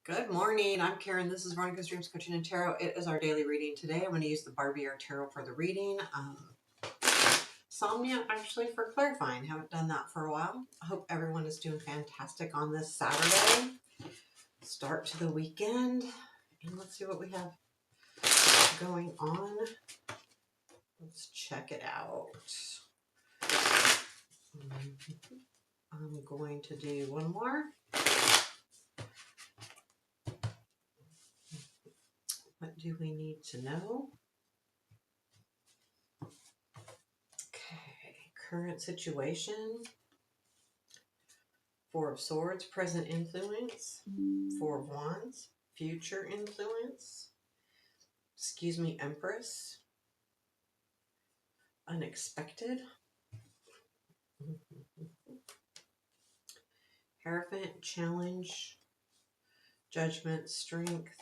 Good morning. I'm Karen. This is Veronica's Dreams Coaching and Tarot. It is our daily reading today. I'm going to use the Barbieri Tarot for the reading. Somnia actually for clarifying. Haven't done that for a while. I hope everyone is doing fantastic on this Saturday. Start to the weekend. And let's see what we have going on. Let's check it out. I'm going to do one more. What do we need to know? Okay, current situation. Four of Swords, present influence. Four of Wands, future influence. Excuse me, Empress. Unexpected. Hierophant, challenge. Judgment, strength.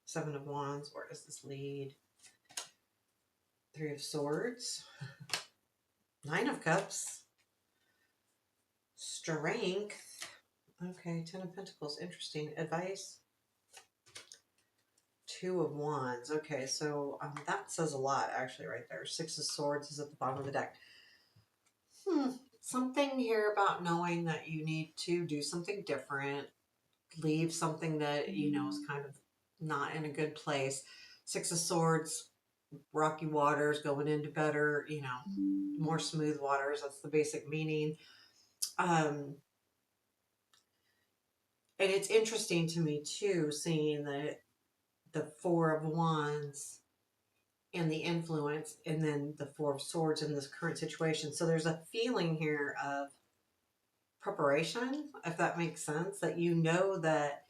Seven of Wands, where does this lead? Three of Swords. Nine of Cups. Strength. Okay, Ten of Pentacles, interesting. Advice. Two of Wands. Okay, so that says a lot, actually, right there. Six of Swords is at the bottom of the deck. Something here about knowing that you need to do something different, leave something that you know is kind of not in a good place. Six of Swords, rocky waters, going into better, more smooth waters. That's the basic meaning. And it's interesting to me too, seeing that the Four of Wands and the influence, and then the Four of Swords in this current situation. So there's a feeling here of preparation, if that makes sense, that you know that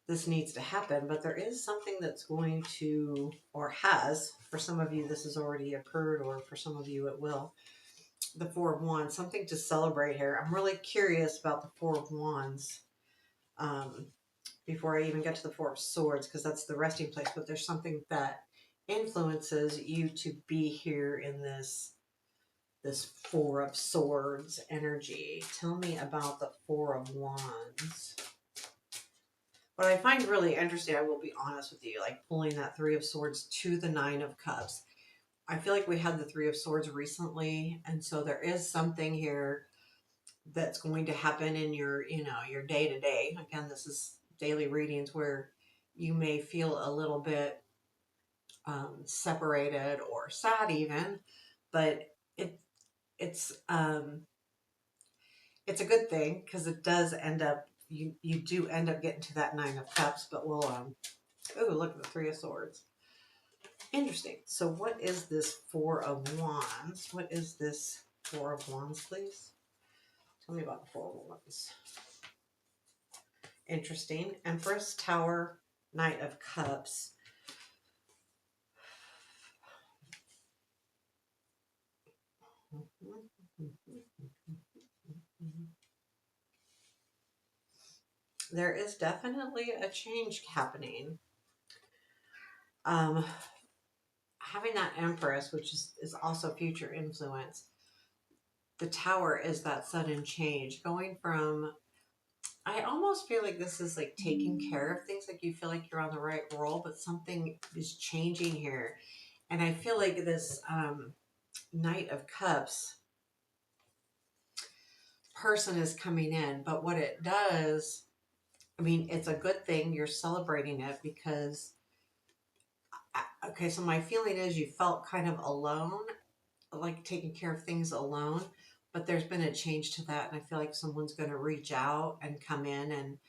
this needs to happen, but there is something that's going to, or has, for some of you this has already occurred, or for some of you it will. The Four of Wands, something to celebrate here. I'm really curious about the Four of Wands before I even get to the Four of Swords, because that's the resting place, but there's something that influences you to be here in this Four of Swords energy. Tell me about the Four of Wands. What I find really interesting, I will be honest with you, like pulling that Three of Swords to the Nine of Cups. I feel like we had the Three of Swords recently, and so there is something here that's going to happen in your, your day-to-day. Again, this is daily readings where you may feel a little bit separated or sad even, but it's a good thing, because it does end up, you do end up getting to that Nine of Cups. But we'll oh, look at the Three of Swords. Interesting. So what is this Four of Wands? What is this Four of Wands, please? Tell me about the Four of Wands. Interesting. Empress, Tower, Knight of Cups. There is definitely a change happening. Having that Empress, which is also future influence, the Tower is that sudden change. Going from, I almost feel like this is like taking care of things, like you feel like you're on the right roll, but something is changing here. And I feel like this Knight of Cups person is coming in, but what it does, I mean, it's a good thing. You're celebrating it because, okay, so my feeling is you felt kind of alone, like taking care of things alone, but there's been a change to that. And I feel like someone's going to reach out and come in and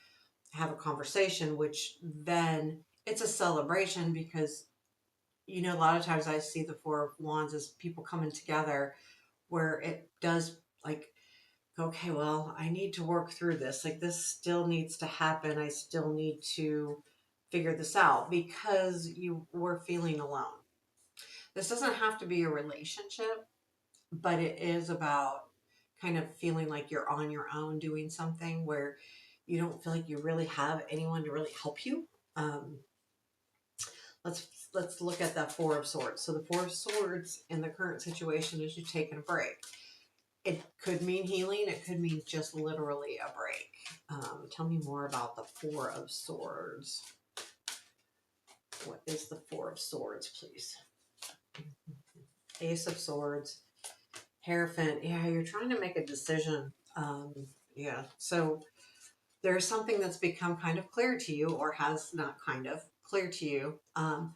have a conversation, which then it's a celebration, because, a lot of times I see the Four of Wands as people coming together where it does, like, okay, well, I need to work through this. Like, this still needs to happen. I still need to figure this out, because you were feeling alone. This doesn't have to be a relationship, but it is about kind of feeling like you're on your own doing something where you don't feel like you really have anyone to really help you. Let's look at that Four of Swords. So the Four of Swords in the current situation is you taking a break. It could mean healing. It could mean just literally a break. Tell me more about the Four of Swords. What is the Four of Swords, please? Ace of Swords, Hierophant. Yeah, you're trying to make a decision. Yeah, so there's something that's become kind of clear to you, or has not kind of clear to you. And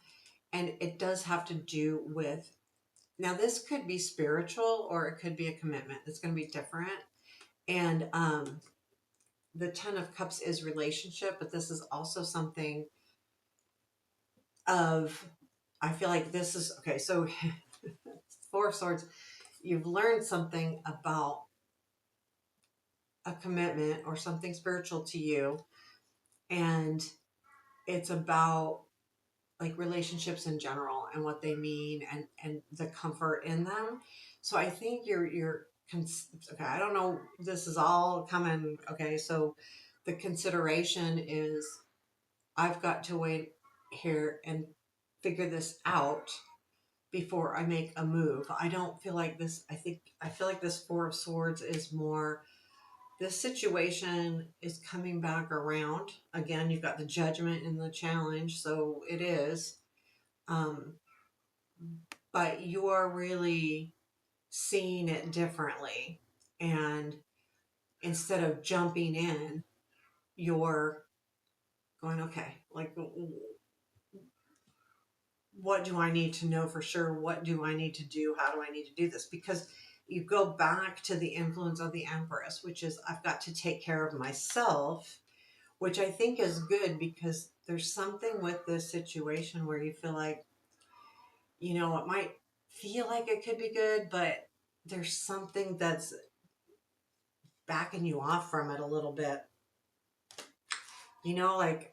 it does have to do with, now this could be spiritual or it could be a commitment. It's going to be different. And the Ten of Cups is relationship, but this is also something of, I feel like this is, okay, so Four of Swords, you've learned something about a commitment or something spiritual to you, and it's about like relationships in general and what they mean, and the comfort in them. So I think okay, I don't know, this is all coming, okay, so the consideration is, I've got to wait here and figure this out before I make a move. I don't feel like this, I feel like this Four of Swords is more, this situation is coming back around. Again, you've got the Judgment and the Challenge, so it is. Um, but you are really seeing it differently. And instead of jumping in, you're going, okay, like, what do I need to know for sure? What do I need to do? How do I need to do this? Because you go back to the influence of the Empress, which is, I've got to take care of myself, which I think is good, because there's something with this situation where you feel like, it might feel like it could be good, but there's something that's backing you off from it a little bit. Like,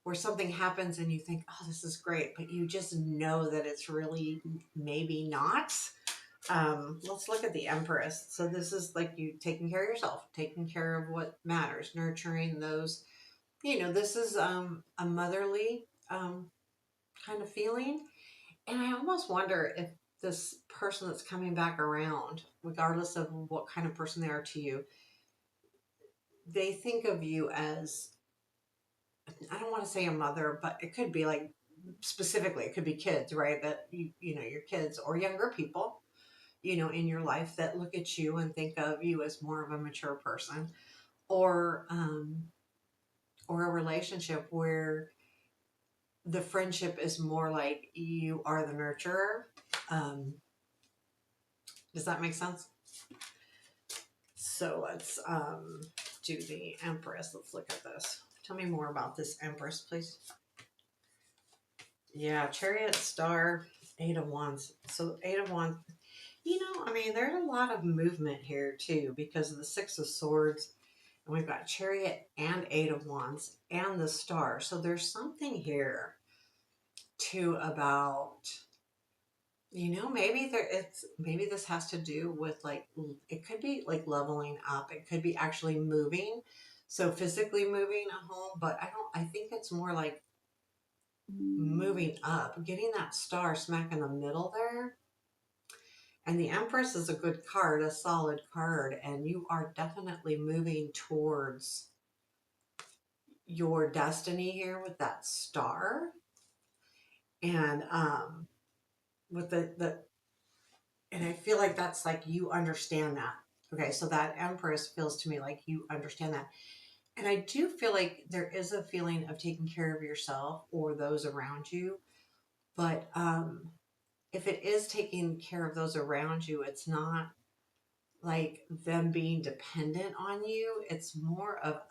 where something happens and you think, oh, this is great, but you just know that it's really maybe not. Let's look at the Empress. So this is like you taking care of yourself, taking care of what matters, nurturing those, this is a motherly kind of feeling. And I almost wonder if this person that's coming back around, regardless of what kind of person they are to you, they think of you as, I don't want to say a mother, but it could be like, specifically, it could be kids, right? That your kids or younger people, in your life, that look at you and think of you as more of a mature person, or a relationship where the friendship is more like you are the nurturer. Um, does that make sense? So let's do the Empress. Let's look at this. Tell me more about this Empress, please. Yeah, Chariot, Star, Eight of Wands. So Eight of Wands, there's a lot of movement here too, because of the Six of Swords, and we've got Chariot and Eight of Wands and the Star. So there's something here too about, maybe this has to do with, like, it could be like leveling up. It could be actually moving. So physically moving a home, but I think it's more like moving up, getting that star smack in the middle there. And the Empress is a good card, a solid card, and you are definitely moving towards your destiny here with that star. And with and I feel like that's like, you understand that. Okay, so that Empress feels to me like you understand that. And I do feel like there is a feeling of taking care of yourself or those around you. But if it is taking care of those around you, it's not like them being dependent on you. It's more of,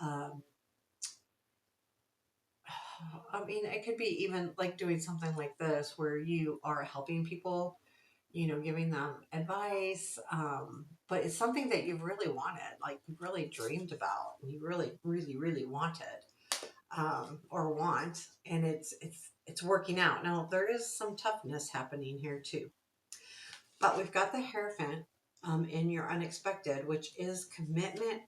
it could be even like doing something like this where you are helping people, giving them advice. But it's something that you've really wanted, like you've really dreamed about, and you really, really, really wanted, or want, and it's working out. Now, there is some toughness happening here too. But we've got the Hierophant in your unexpected, which is commitment.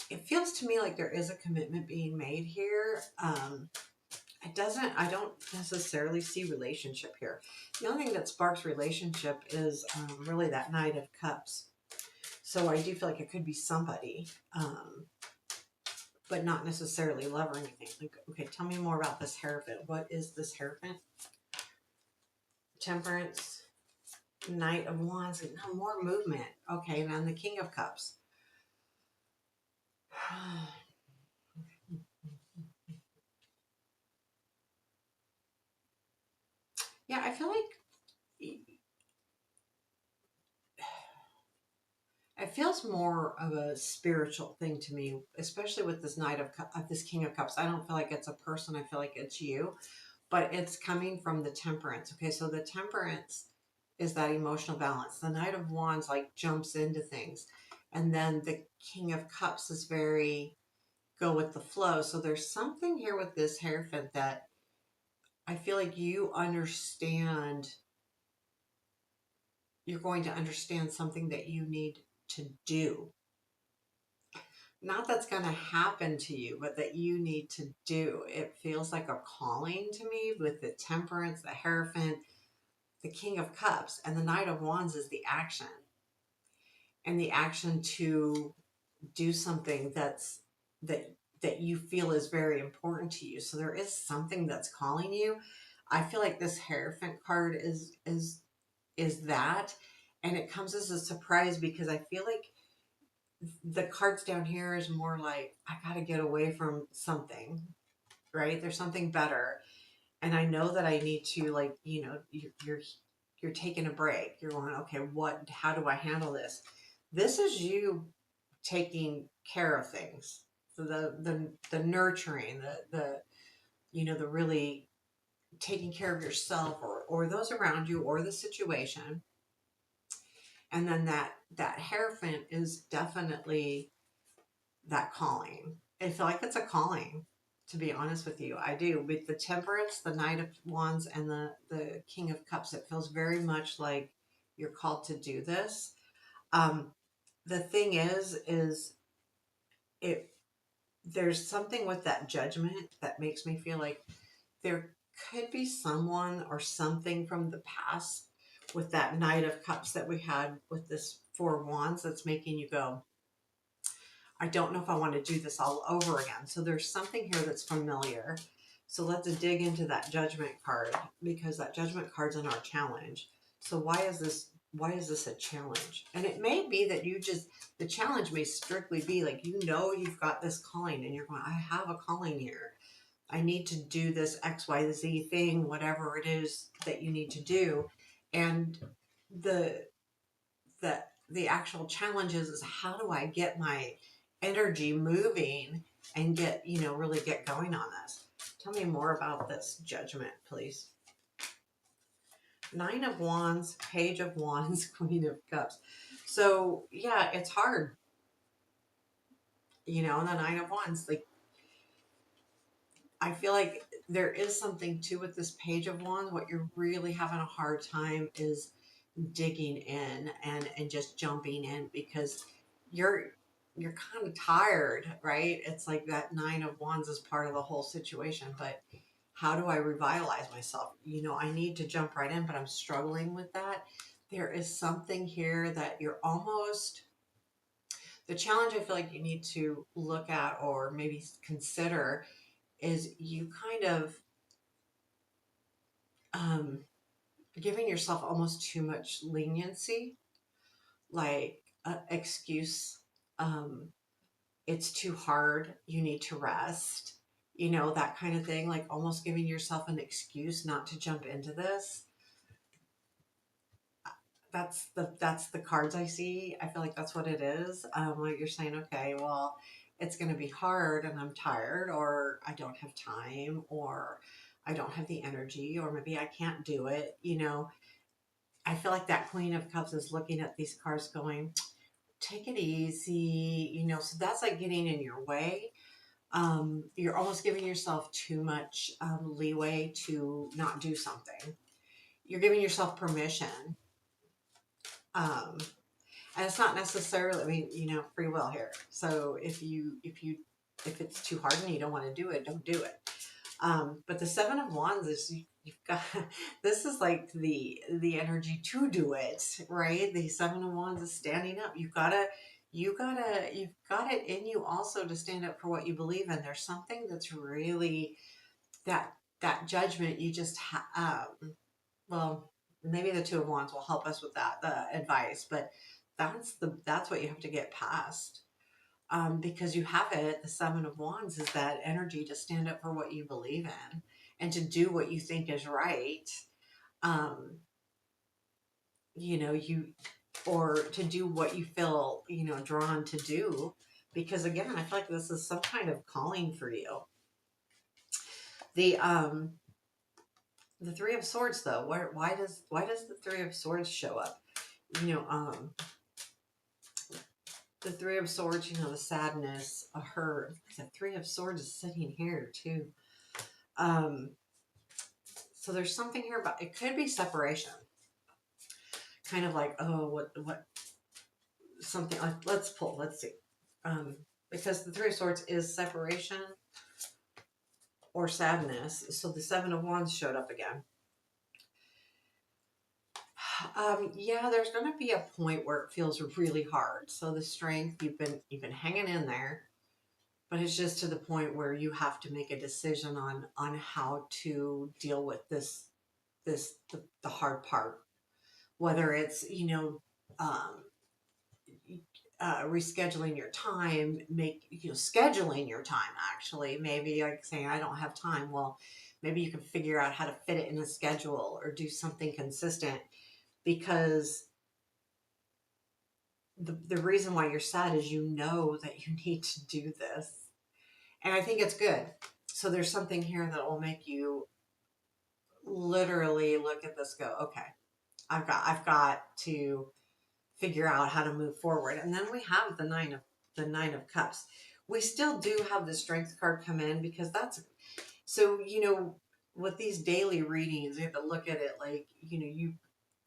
It feels to me like there is a commitment being made here. I don't necessarily see relationship here. The only thing that sparks relationship is really that Knight of Cups. So I do feel like it could be somebody, but not necessarily love or anything. Like, okay, tell me more about this Hierophant. What is this Hierophant? Temperance, Knight of Wands, no more movement. Okay, and then the King of Cups. Yeah, I feel like it feels more of a spiritual thing to me, especially with this this King of Cups. I don't feel like it's a person. I feel like it's you, but it's coming from the Temperance. Okay, so the Temperance is that emotional balance. The Knight of Wands like jumps into things, and then the King of Cups is very go with the flow. So there's something here with this Hierophant that I feel like you understand. You're going to understand something that you need to do. Not that's going to happen to you, but that you need to do. It feels like a calling to me with the Temperance, the Hierophant, the King of Cups, and the Knight of Wands is the action. And the action to do something that that you feel is very important to you. So there is something that's calling you. I feel like this Hierophant card is that, and it comes as a surprise because I feel like the cards down here is more like I got to get away from something, right? There's something better, and I know that I need to, like, you know, you're taking a break. You're going, okay, what? How do I handle this? This is you taking care of things. So the nurturing, the you know, the really taking care of yourself or those around you or the situation. And then that Hierophant is definitely that calling. I feel like it's a calling, to be honest with you. I do. With the Temperance, the Knight of Wands, and the King of Cups, it feels very much like you're called to do this. Um, the thing is it there's something with that Judgment that makes me feel like there could be someone or something from the past with that Knight of Cups that we had with this Four of Wands that's making you go, I don't know if I want to do this all over again. So there's something here that's familiar. So let's dig into that Judgment card because that Judgment card's in our challenge. So why is this a challenge? And it may be that the challenge may strictly be like, you know, you've got this calling and you're going, I have a calling here. I need to do this XYZ thing, whatever it is that you need to do. And the the actual challenge is how do I get my energy moving and get, you know, really get going on this. Tell me more about this Judgment, please. Nine of Wands, Page of Wands, Queen of Cups. So yeah, it's hard, you know, and the Nine of Wands, like I feel like there is something too with this Page of Wands. What you're really having a hard time is digging in and just jumping in because you're you're kind of tired, right? It's like that Nine of Wands is part of the whole situation, but how do I revitalize myself? You know, I need to jump right in, but I'm struggling with that. There is something here that you're almost the challenge I feel like you need to look at or maybe consider is you kind of um, giving yourself almost too much leniency, like excuse. Um, it's too hard. You need to rest. You know, that kind of thing. Like almost giving yourself an excuse not to jump into this. That's the cards I see. I feel like that's what it is. Like you're saying, okay, well, it's going to be hard, and I'm tired, or I don't have time, or I don't have the energy, or maybe I can't do it. You know, I feel like that Queen of Cups is looking at these cards going, take it easy, you know, so that's like getting in your way. You're almost giving yourself too much leeway to not do something. You're giving yourself permission. Um, and it's not necessarily, I mean, you know, free will here. So if it's too hard and you don't want to do it, don't do it. But the Seven of Wands is you've got this is like the energy to do it, right? The Seven of Wands is standing up. You've got it in you also to stand up for what you believe in. There's something that's really that that judgment you just well, maybe the Two of Wands will help us with that, the advice, but that's what you have to get past. Because you have it, the Seven of Wands is that energy to stand up for what you believe in and to do what you think is right. Um, you know, you or to do what you feel, drawn to do. Because again, I feel like this is some kind of calling for you. The um the Three of Swords though, why does the Three of Swords show up? You know, the Three of Swords, the sadness, a hurt. The Three of Swords is sitting here too. Um, so there's something here about it could be separation. Kind of like, oh, what something like let's see. Because the Three of Swords is separation or sadness. So the Seven of Wands showed up again. Yeah, there's gonna be a point where it feels really hard. So the strength you've been hanging in there, but it's just to the point where you have to make a decision on how to deal with the hard part, whether it's um, rescheduling your time, scheduling your time. Actually, maybe like saying I don't have time. Well, maybe you can figure out how to fit it in a schedule or do something consistent, because the reason why you're sad is that you need to do this, and I think it's good. So there's something here that will make you literally look at this, go, okay, I've got to figure out how to move forward. And then we have the Nine of Cups. We still do have the Strength card come in, because that's so with these daily readings, you have to look at it like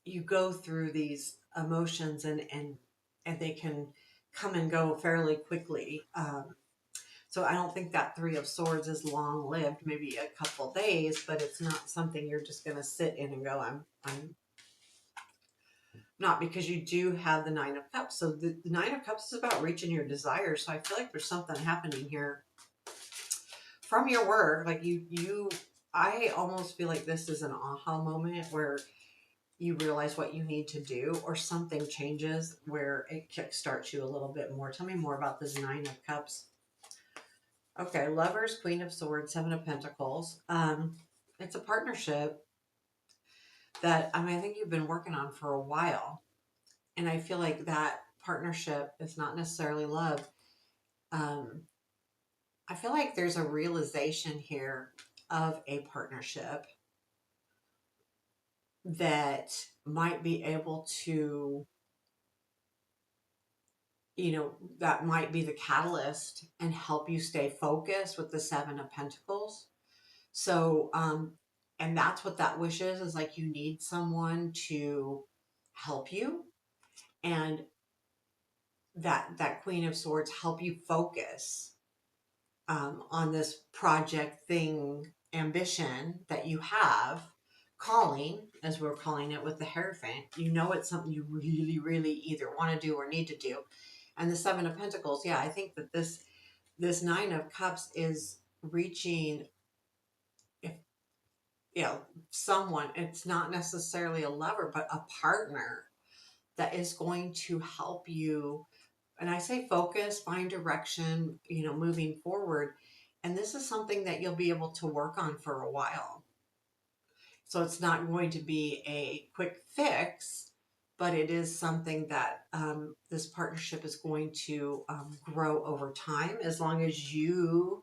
you go through these emotions, and they can come and go fairly quickly. So I don't think that Three of Swords is long lived, maybe a couple days, but it's not something you're just going to sit in and go, I'm not, because you do have the Nine of Cups. So the Nine of Cups is about reaching your desires. So I feel like there's something happening here from your work. Like I almost feel like this is an aha moment where you realize what you need to do, or something changes where it kickstarts you a little bit more. Tell me more about this Nine of Cups. Okay, Lovers, Queen of Swords, Seven of Pentacles. It's a partnership that I think you've been working on for a while. And I feel like that partnership is not necessarily love. Um, I feel like there's a realization here of a partnership that might be able to, that might be the catalyst and help you stay focused with the Seven of Pentacles. So, and that's what that wish is like you need someone to help you, and that Queen of Swords help you focus on this project thing, ambition that you have, calling, as we're calling it with the Hierophant. It's something you really, really either want to do or need to do. And the Seven of Pentacles, yeah, I think that this Nine of Cups is reaching, if someone, it's not necessarily a lover, but a partner that is going to help you. And I say focus, find direction, moving forward. And this is something that you'll be able to work on for a while. So it's not going to be a quick fix, but it is something that this partnership is going to grow over time, as long as you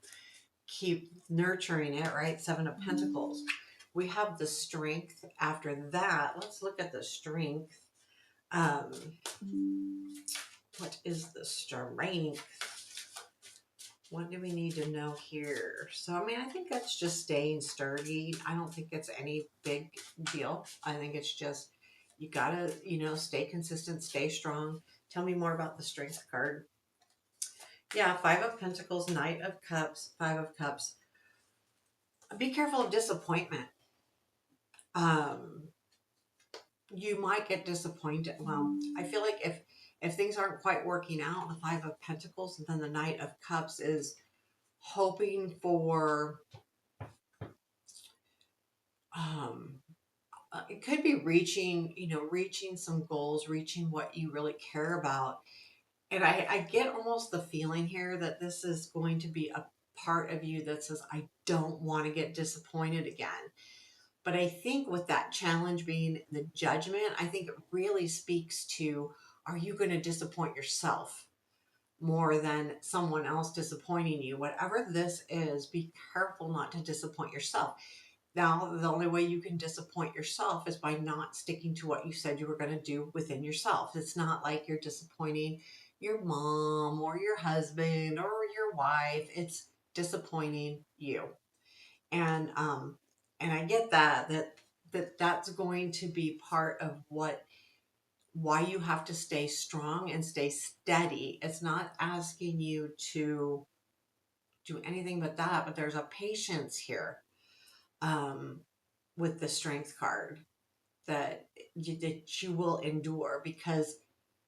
keep nurturing it, right? Seven of Pentacles. We have the Strength after that. Let's look at the Strength. What is the Strength? What do we need to know here? So, I think that's just staying sturdy. I don't think it's any big deal. I think it's just, you gotta, stay consistent, stay strong. Tell me more about the Strength card. Yeah, Five of Pentacles, Knight of Cups, Five of Cups. be careful of disappointment. Um, you might get disappointed. Well, I feel like if things aren't quite working out, the Five of Pentacles and then the Knight of Cups is hoping for um it could be reaching, reaching some goals, reaching what you really care about. And I get almost the feeling here that this is going to be a part of you that says, I don't want to get disappointed again. But I think with that challenge being the Judgment, I think it really speaks to, are you going to disappoint yourself more than someone else disappointing you? Whatever this is, be careful not to disappoint yourself. Now, the only way you can disappoint yourself is by not sticking to what you said you were going to do within yourself. It's not like you're disappointing your mom or your husband or your wife. It's disappointing you. And I get that's going to be part of why you have to stay strong and stay steady. It's not asking you to do anything but that, but there's a patience here. Um, with the Strength card that you will endure, because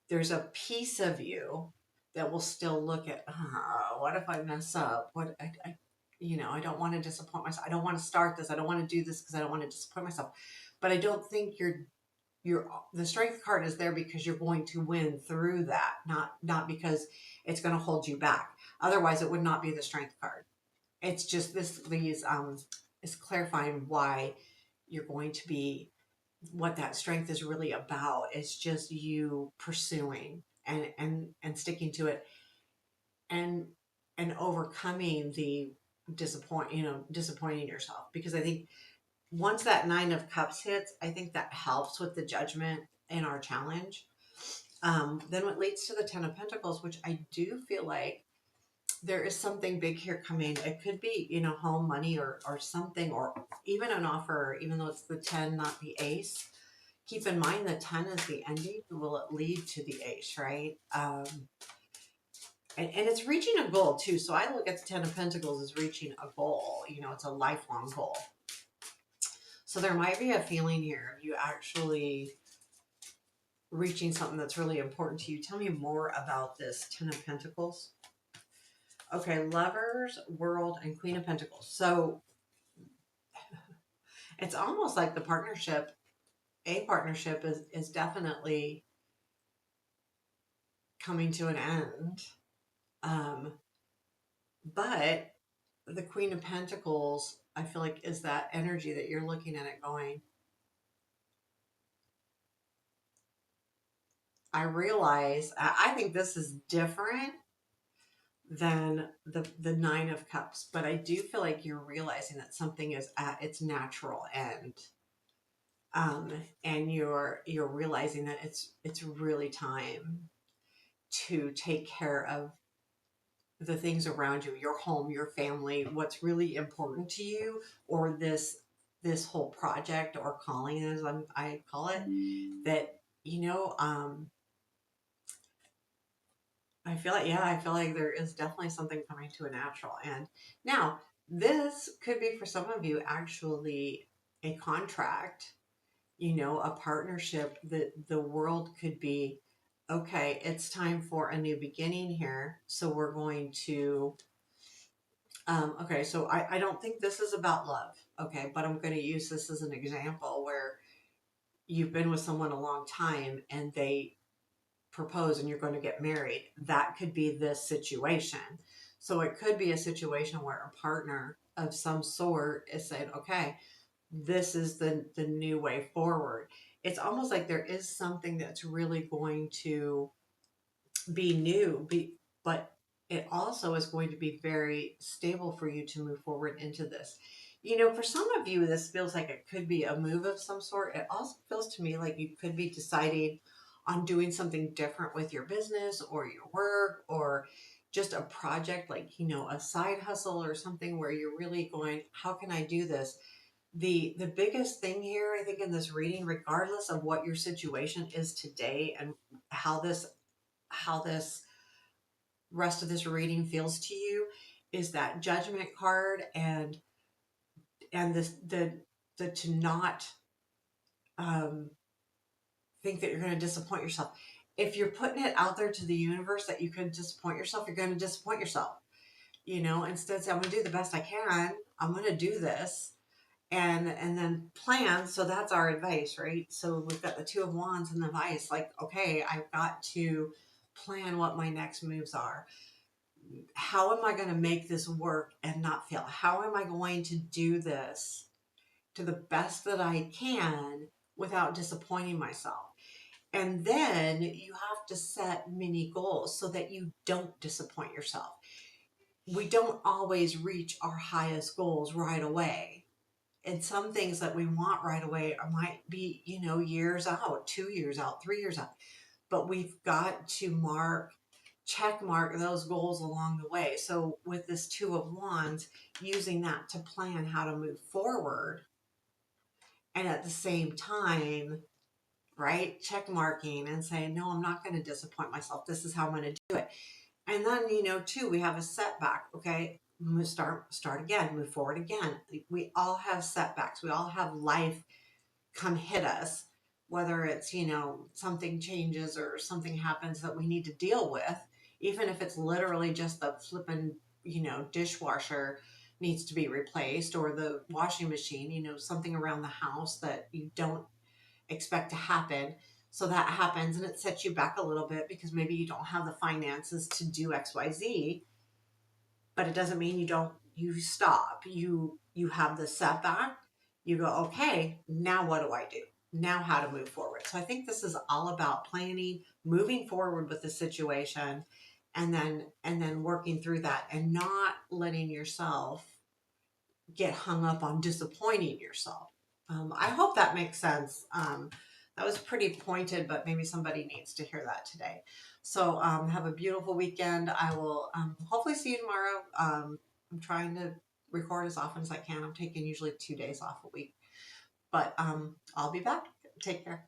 there's a piece of you that will still look at, oh, what if I mess up? I don't want to disappoint myself. I don't want to start this. I don't want to do this because I don't want to disappoint myself. But I don't think the Strength card is there because you're going to win through that, not because it's going to hold you back. Otherwise, it would not be the Strength card. It's just these is clarifying why you're going to be, what that strength is really about. It's just you pursuing and sticking to it, and overcoming the disappointing yourself. Because I think once that Nine of Cups hits, I think that helps with the Judgment in our challenge. Then what leads to the Ten of Pentacles, which I do feel like there is something big here coming. It could be, home, money, or something, or even an offer, even though it's the 10, not the ace. Keep in mind the 10 is the ending. Will it lead to the ace, right? And it's reaching a goal too. So I look at the 10 of Pentacles as reaching a goal. It's a lifelong goal. So there might be a feeling here of you actually reaching something that's really important to you. Tell me more about this 10 of Pentacles. Okay, Lovers, World, and Queen of Pentacles. So it's almost like a partnership is definitely coming to an end. But the Queen of Pentacles, I feel like, is that energy that you're looking at it going, I realize, I think this is different than the Nine of Cups, but I do feel like you're realizing that something is at its natural end. And you're realizing that it's really time to take care of the things around you, your home, your family, what's really important to you, or this whole project or calling, as I call it, that I feel like there is definitely something coming to a natural end. Now, this could be for some of you actually a contract, a partnership. That the world could be, okay, it's time for a new beginning here. So we're going to, okay, so I don't think this is about love, okay, but I'm going to use this as an example where you've been with someone a long time and they propose and you're going to get married. That could be this situation. So it could be a situation where a partner of some sort is saying, okay, this is the new way forward. It's almost like there is something that's really going to be new, but it also is going to be very stable for you to move forward into this. For some of you, this feels like it could be a move of some sort. It also feels to me like you could be deciding on doing something different with your business or your work, or just a project, like, a side hustle or something where you're really going, how can I do this? The biggest thing here, I think, in this reading, regardless of what your situation is today and how this rest of this reading feels to you, is that Judgment card and and the to not um, think that you're going to disappoint yourself. If you're putting it out there to the universe that you could disappoint yourself, you're going to disappoint yourself. Instead say, I'm going to do the best I can. I'm going to do this, and then plan. So that's our advice, right? So we've got the Two of Wands and the advice, like, okay, I've got to plan what my next moves are. How am I going to make this work and not fail? How am I going to do this to the best that I can without disappointing myself? And then you have to set mini goals so that you don't disappoint yourself. We don't always reach our highest goals right away. And some things that we want right away might be, years out, 2 years out, 3 years out. But we've got to check mark those goals along the way. So with this Two of Wands, using that to plan how to move forward, and at the same time, right, check marking and saying, no, I'm not going to disappoint myself. This is how I'm going to do it. And then, too, we have a setback. Okay, start again, move forward again. We all have setbacks. We all have life come hit us, whether it's, something changes or something happens that we need to deal with, even if it's literally just the flipping, dishwasher needs to be replaced, or the washing machine, something around the house that you don't expect to happen. So that happens and it sets you back a little bit because maybe you don't have the finances to do XYZ, but it doesn't mean you stop. You have the setback. You go, okay, now what do I do? Now how to move forward. So I think this is all about planning, moving forward with the situation, and then working through that and not letting yourself get hung up on disappointing yourself. I hope that makes sense. That was pretty pointed, but maybe somebody needs to hear that today. So have a beautiful weekend. I will hopefully see you tomorrow. I'm trying to record as often as I can. I'm taking usually 2 days off a week, but I'll be back. Take care.